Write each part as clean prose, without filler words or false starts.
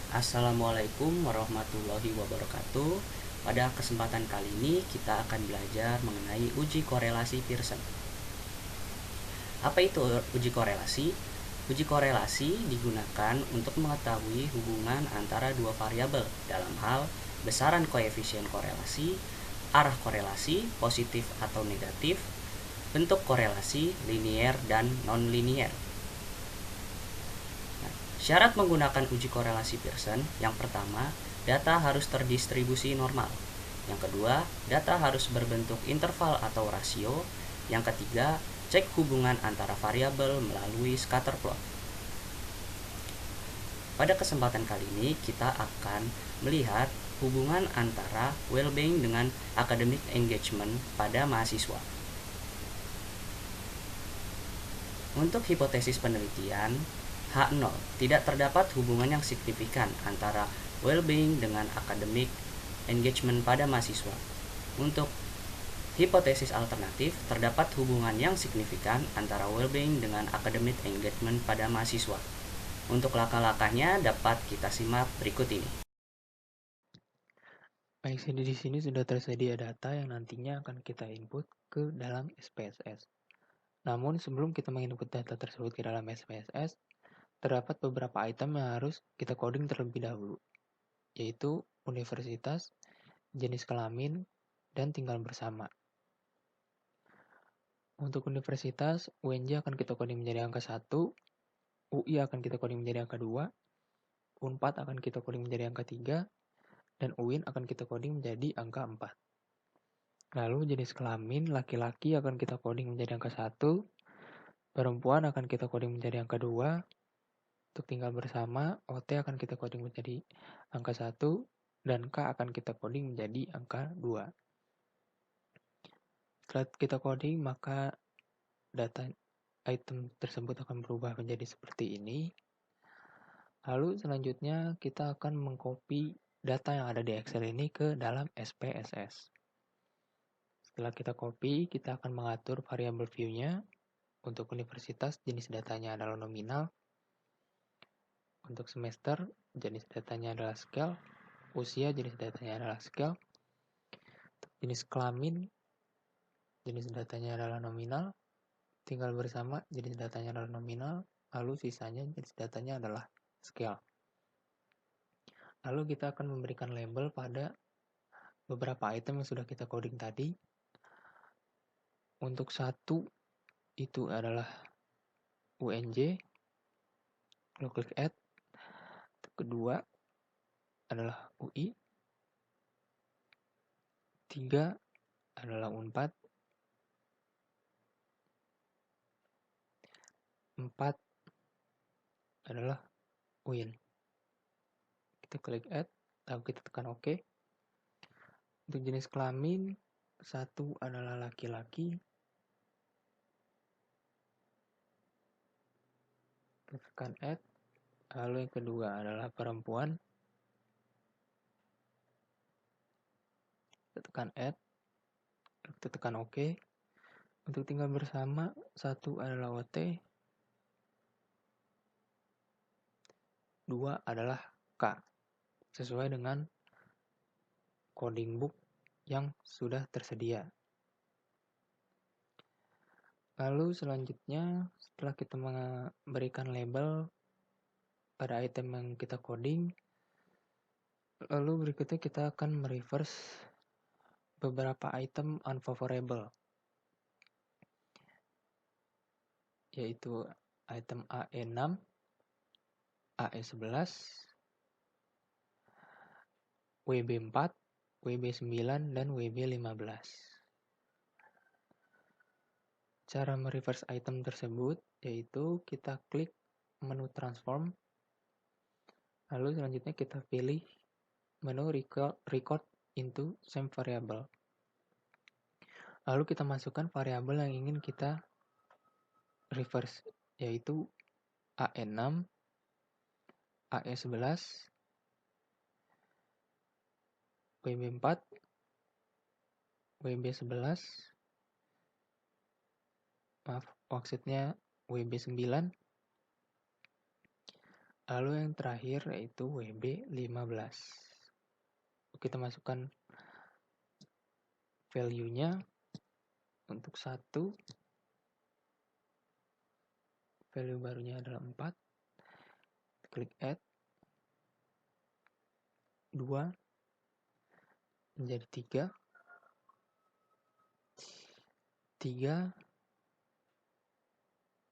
Assalamualaikum warahmatullahi wabarakatuh. Pada kesempatan kali ini kita akan belajar mengenai uji korelasi Pearson. Apa itu uji korelasi? Uji korelasi digunakan untuk mengetahui hubungan antara dua variabel dalam hal besaran koefisien korelasi, arah korelasi, positif atau negatif, bentuk korelasi, linier dan non-linier. Syarat menggunakan uji korelasi Pearson: yang pertama, data harus terdistribusi normal. Yang kedua, data harus berbentuk interval atau rasio. Yang ketiga, cek hubungan antara variabel melalui scatter plot. Pada kesempatan kali ini, kita akan melihat hubungan antara well-being dengan academic engagement pada mahasiswa. Untuk hipotesis penelitian, H0, tidak terdapat hubungan yang signifikan antara well-being dengan academic engagement pada mahasiswa. Untuk hipotesis alternatif, terdapat hubungan yang signifikan antara well-being dengan academic engagement pada mahasiswa. Untuk langkah-langkahnya dapat kita simak berikut ini. Baik, di sini sudah tersedia data yang nantinya akan kita input ke dalam SPSS. Namun sebelum kita menginput data tersebut ke dalam SPSS, terdapat beberapa item yang harus kita coding terlebih dahulu, yaitu universitas, jenis kelamin, dan tinggal bersama. Untuk universitas, UNJ akan kita coding menjadi angka 1, UI akan kita coding menjadi angka 2, UNPAD akan kita coding menjadi angka 3, dan UIN akan kita coding menjadi angka 4. Lalu jenis kelamin, laki-laki akan kita coding menjadi angka 1, perempuan akan kita coding menjadi angka 2, untuk tinggal bersama, OT akan kita coding menjadi angka 1, dan K akan kita coding menjadi angka 2. Setelah kita coding, maka data item tersebut akan berubah menjadi seperti ini. Lalu selanjutnya kita akan mengcopy data yang ada di Excel ini ke dalam SPSS. Setelah kita copy, kita akan mengatur variabel view-nya. Untuk universitas, jenis datanya adalah nominal. Untuk semester, jenis datanya adalah scale. Usia, jenis datanya adalah scale. Untuk jenis kelamin, jenis datanya adalah nominal. Tinggal bersama, jenis datanya adalah nominal. Lalu sisanya jenis datanya adalah scale. Lalu kita akan memberikan label pada beberapa item yang sudah kita coding tadi. Untuk satu, itu adalah UNJ. Lalu klik add. Untuk kedua adalah UI. 3 adalah UNPAD. 4 adalah UIN. Kita klik add, lalu kita tekan OK. Untuk jenis kelamin, 1 adalah laki-laki. Kita tekan add. Lalu yang kedua adalah perempuan. Kita tekan add. Kita tekan OK. Untuk tinggal bersama, 1 adalah OT. 2 adalah K. Sesuai dengan coding book yang sudah tersedia. Lalu selanjutnya, setelah kita memberikan label pada item yang kita coding, lalu berikutnya kita akan mereverse beberapa item unfavorable, yaitu item AE6, AE11, WB4, WB9, dan WB15. Cara mereverse item tersebut yaitu kita klik menu transform, lalu selanjutnya kita pilih menu record into same variable. Lalu kita masukkan variabel yang ingin kita reverse, yaitu AE6, AE11, WB4, WB11, maksudnya WB9, Lalu yang terakhir yaitu WB15. Kita masukkan value-nya. Untuk 1, value barunya adalah 4. Klik add. 2 menjadi 3. 3,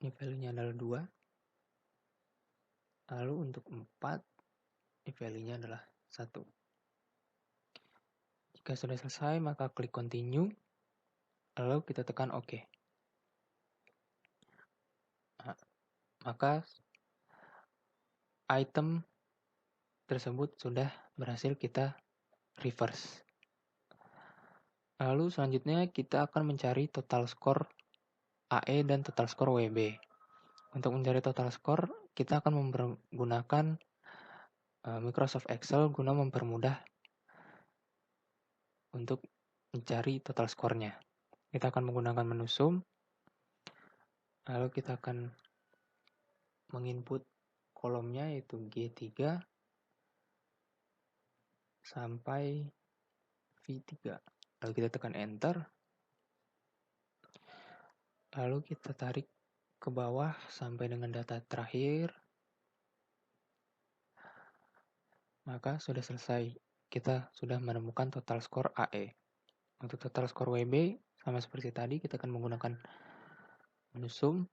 ini value-nya adalah 2. Lalu untuk 4, ini value-nya adalah 1. Jika sudah selesai, maka klik continue. Lalu kita tekan OK. Nah, maka item tersebut sudah berhasil kita reverse. Lalu selanjutnya kita akan mencari total score AE dan total score WB. Untuk mencari total score, kita akan menggunakan Microsoft Excel guna mempermudah untuk mencari total skornya. Kita akan menggunakan menu sum, lalu kita akan menginput kolomnya yaitu G3 sampai V3. Lalu kita tekan enter, lalu kita tarik ke bawah sampai dengan data terakhir. Maka sudah selesai. Kita sudah menemukan total skor AE. Untuk total skor WB, sama seperti tadi, kita akan menggunakan menu sum.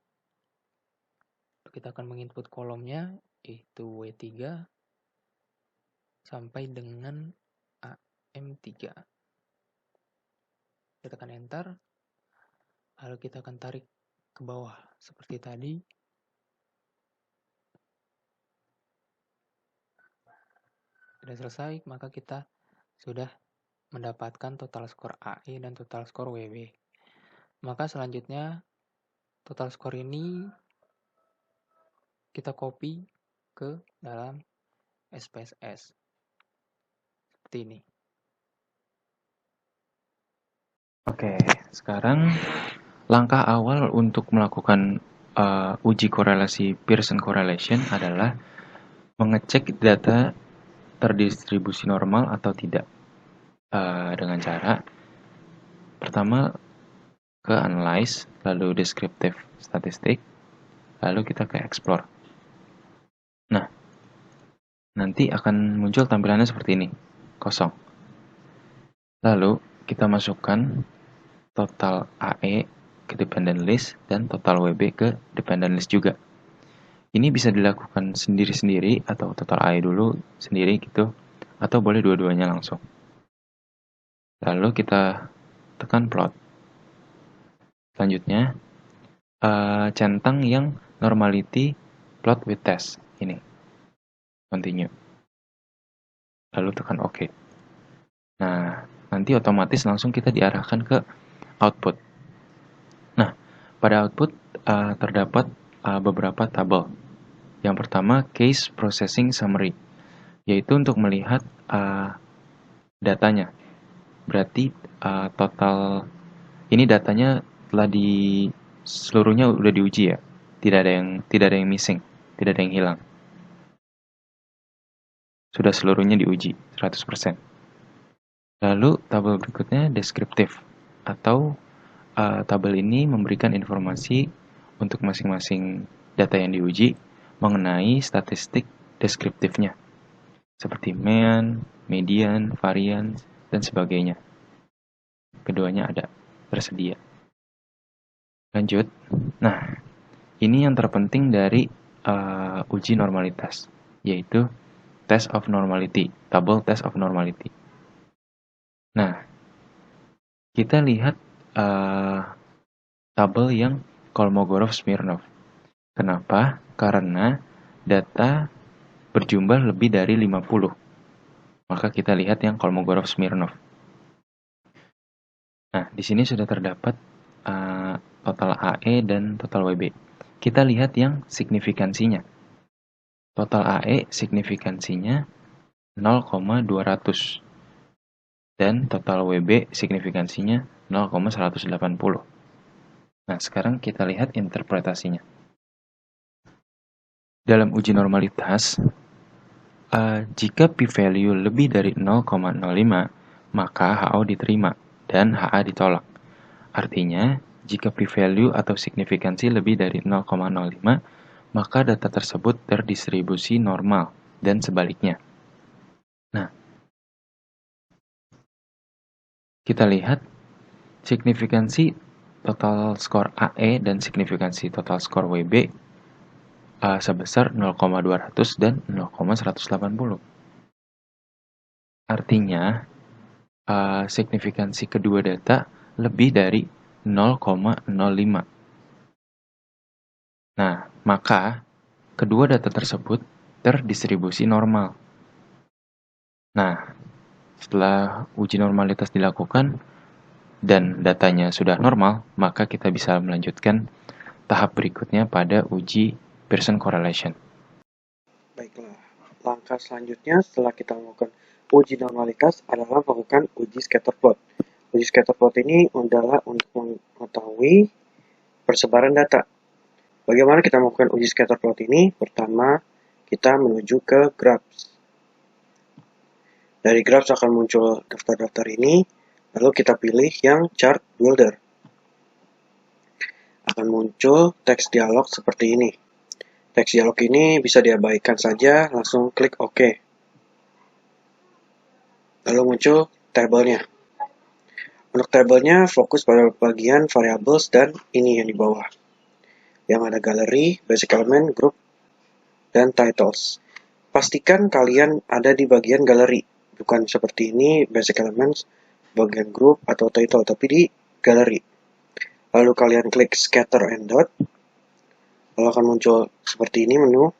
Kita akan menginput kolomnya, yaitu W3, sampai dengan AM3. Kita tekan enter, lalu kita akan tarik ke bawah, seperti tadi. Sudah selesai, maka kita sudah mendapatkan total skor AE dan total skor WB. Maka selanjutnya, total skor ini kita copy ke dalam SPSS. Seperti ini. Oke, sekarang langkah awal untuk melakukan uji korelasi Pearson correlation adalah mengecek data terdistribusi normal atau tidak. Dengan cara pertama ke analyze, lalu descriptive statistic, lalu kita ke explore. Nah, nanti akan muncul tampilannya seperti ini, kosong. Lalu kita masukkan total AE ke dependent list dan total WB ke dependent list juga. Ini bisa dilakukan sendiri-sendiri atau total AE dulu sendiri gitu, atau boleh dua-duanya langsung. Lalu kita tekan plot. Selanjutnya, centang yang normality plot with test. Ini. Continue. Lalu tekan OK. Nah, nanti otomatis langsung kita diarahkan ke output. Nah, pada output terdapat beberapa tabel. Yang pertama, case processing summary, yaitu untuk melihat datanya. Berarti total ini datanya telah seluruhnya udah diuji ya. Tidak ada yang missing, tidak ada yang hilang. Sudah seluruhnya diuji 100%. Lalu tabel berikutnya deskriptif, atau tabel ini memberikan informasi untuk masing-masing data yang diuji mengenai statistik deskriptifnya, seperti mean, median, variance, dan sebagainya. Keduanya ada tersedia. Lanjut. Nah, ini yang terpenting dari uji normalitas, yaitu test of normality, double test of normality. Nah, kita lihat tabel yang Kolmogorov-Smirnov. Kenapa? Karena data berjumlah lebih dari 50. Maka kita lihat yang Kolmogorov-Smirnov. Nah, di sini sudah terdapat total AE dan total WB. Kita lihat yang signifikansinya. Total AE signifikansinya 0,200. Dan total WB signifikansinya 0,180. Nah, sekarang kita lihat interpretasinya. dalam uji normalitas, jika p-value lebih dari 0,05, maka HO diterima dan HA ditolak. Artinya, jika p-value atau signifikansi lebih dari 0,05, maka data tersebut terdistribusi normal dan sebaliknya. Nah, kita lihat signifikansi total skor AE dan signifikansi total skor WB sebesar 0,200 dan 0,180. Artinya, signifikansi kedua data lebih dari 0,05. Nah, maka kedua data tersebut terdistribusi normal. Nah, setelah uji normalitas dilakukan dan datanya sudah normal, maka kita bisa melanjutkan tahap berikutnya pada uji Pearson correlation. Baiklah, langkah selanjutnya setelah kita melakukan uji normalitas adalah melakukan uji scatter plot. Uji scatter plot ini adalah untuk mengetahui persebaran data. Bagaimana kita melakukan uji scatter plot ini? Pertama, kita menuju ke graphs. Dari graphs akan muncul daftar-daftar ini, lalu kita pilih yang chart builder. Akan muncul teks dialog seperti ini. Teks dialog ini bisa diabaikan saja, langsung klik OK. Lalu muncul tabelnya. Untuk tabelnya fokus pada bagian variables dan ini yang di bawah. Yang ada gallery, basic element, group, dan titles. Pastikan kalian ada di bagian gallery. Bukan seperti ini, basic elements, bagian group, atau title, tapi di gallery. Lalu kalian klik scatter and dot. Lalu akan muncul seperti ini menu.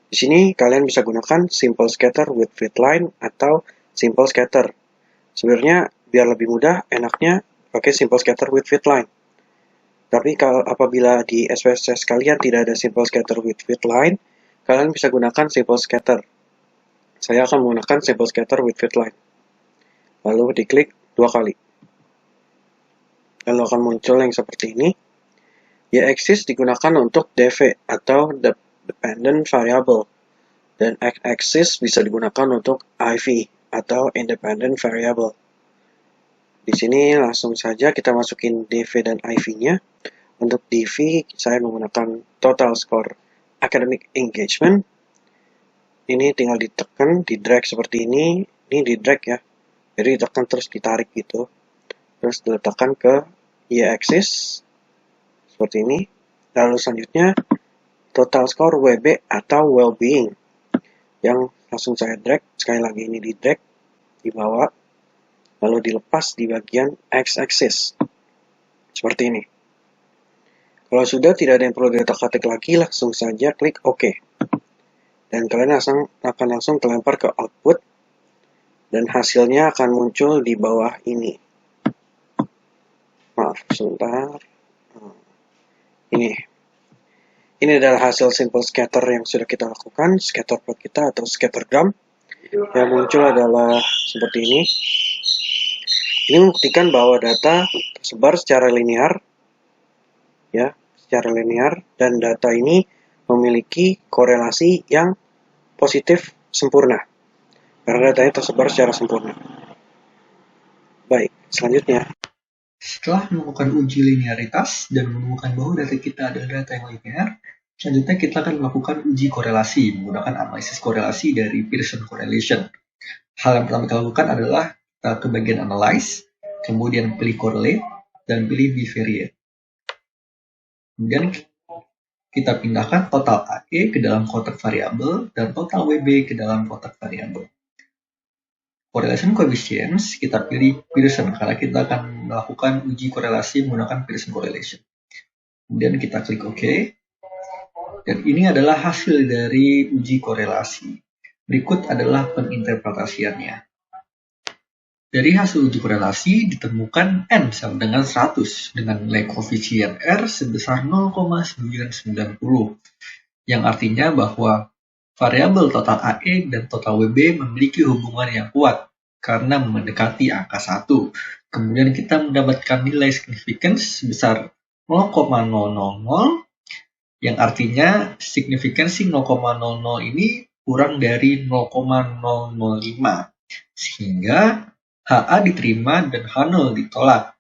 Di sini kalian bisa gunakan simple scatter with fit line atau simple scatter. Sebenarnya biar lebih mudah, enaknya pakai simple scatter with fit line. Tapi kalau apabila di SPSS kalian tidak ada simple scatter with fit line, kalian bisa gunakan simple scatter. Saya akan menggunakan simple scatter with fit line. Lalu diklik 2 kali. Lalu akan muncul yang seperti ini. Y-axis digunakan untuk DV atau dependent variable. Dan X-axis bisa digunakan untuk IV atau independent variable. Di sini langsung saja kita masukin DV dan IV-nya. Untuk DV saya menggunakan total score academic engagement. Ini tinggal ditekan, di drag seperti ini di drag ya. Jadi ditekan terus ditarik gitu. Terus diletakkan ke Y-axis seperti ini. Lalu selanjutnya total score WB atau well-being yang langsung saya drag. Sekali lagi ini di drag di bawah, lalu dilepas di bagian X-axis seperti ini. Kalau sudah tidak ada yang perlu diotak-atik lagi, langsung saja klik OK. Dan kalian akan langsung kelempar ke output dan hasilnya akan muncul di bawah ini. Maaf, sebentar. Ini adalah hasil simple scatter yang sudah kita lakukan, scatter plot kita atau scattergram. Yang muncul adalah seperti ini. Ini membuktikan bahwa data tersebar secara linear, ya, secara linear, dan data ini memiliki korelasi yang positif sempurna, karena datanya tersebar secara sempurna. Baik, selanjutnya. Setelah melakukan uji linearitas dan menemukan bahwa data kita adalah data yang linear, selanjutnya kita akan melakukan uji korelasi menggunakan analisis korelasi dari Pearson correlation. Hal yang pertama kita lakukan adalah kita ke bagian analyze, kemudian pilih correlate, dan pilih bivariate. Kemudian kita pindahkan total AE ke dalam kotak variabel dan total WB ke dalam kotak variabel. Correlation coefficients kita pilih Pearson karena kita akan melakukan uji korelasi menggunakan Pearson correlation. Kemudian kita klik OK. Dan ini adalah hasil dari uji korelasi. Berikut adalah penginterpretasiannya. Dari hasil uji korelasi ditemukan N sama dengan 100 dengan nilai koefisien R sebesar 0,990 yang artinya bahwa variabel total AE dan total WB memiliki hubungan yang kuat karena mendekati angka 1. Kemudian kita mendapatkan nilai significance sebesar 0,000 yang artinya signifikansi 0,00 ini kurang dari 0,005, sehingga HA diterima dan H0 ditolak.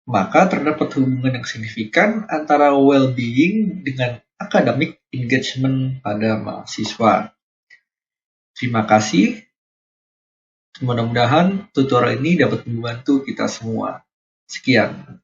Maka terdapat hubungan yang signifikan antara well-being dengan academic engagement pada mahasiswa. Terima kasih. Mudah-mudahan tutorial ini dapat membantu kita semua. Sekian.